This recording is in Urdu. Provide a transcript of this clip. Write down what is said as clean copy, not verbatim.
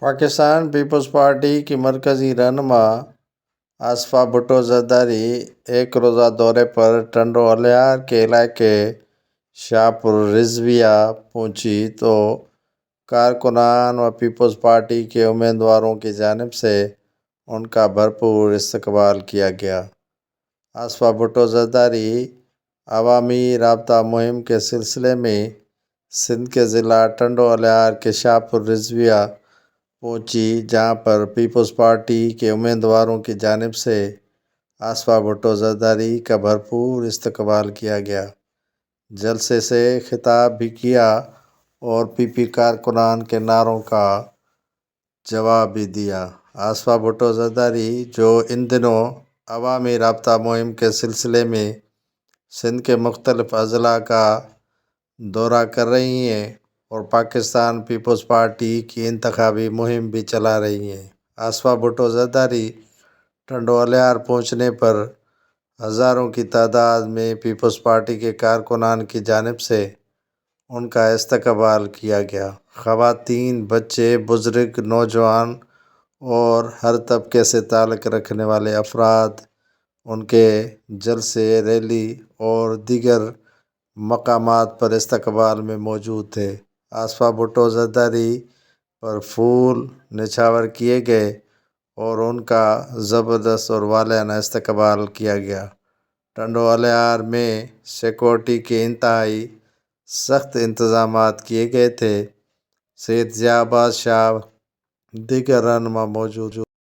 پاکستان پیپلز پارٹی کی مرکزی رہنما آصفہ بھٹو زرداری ایک روزہ دورے پر ٹنڈو الیار کے علاقے شاہ پور رضویہ پہنچی تو کارکنان و پیپلز پارٹی کے امیدواروں کی جانب سے ان کا بھرپور استقبال کیا گیا۔ آصفہ بھٹو زرداری عوامی رابطہ مہم کے سلسلے میں سندھ کے ضلع ٹنڈو الیار کے شاہ پور رضویہ پہنچی، جہاں پر پیپلز پارٹی کے امیدواروں کی جانب سے آصفہ بھٹو زرداری کا بھرپور استقبال کیا گیا، جلسے سے خطاب بھی کیا اور پی پی کارکنان کے نعروں کا جواب بھی دیا۔ آصفہ بھٹو زرداری جو ان دنوں عوامی رابطہ مہم کے سلسلے میں سندھ کے مختلف اضلاع کا دورہ کر رہی ہیں اور پاکستان پیپلز پارٹی کی انتخابی مہم بھی چلا رہی ہیں۔ آصفہ بھٹو زرداری ٹنڈو الیار پہنچنے پر ہزاروں کی تعداد میں پیپلز پارٹی کے کارکنان کی جانب سے ان کا استقبال کیا گیا۔ خواتین، بچے، بزرگ، نوجوان اور ہر طبقے سے تعلق رکھنے والے افراد ان کے جلسے، ریلی اور دیگر مقامات پر استقبال میں موجود تھے۔ آصفہ بھٹو زرداری پر پھول نچھاور کیے گئے اور ان کا زبردست اور والہانہ استقبال کیا گیا۔ ٹنڈو الیار میں سیکورٹی کے انتہائی سخت انتظامات کیے گئے تھے۔ سید ضیاء بادشاہ دیگر رہنما موجود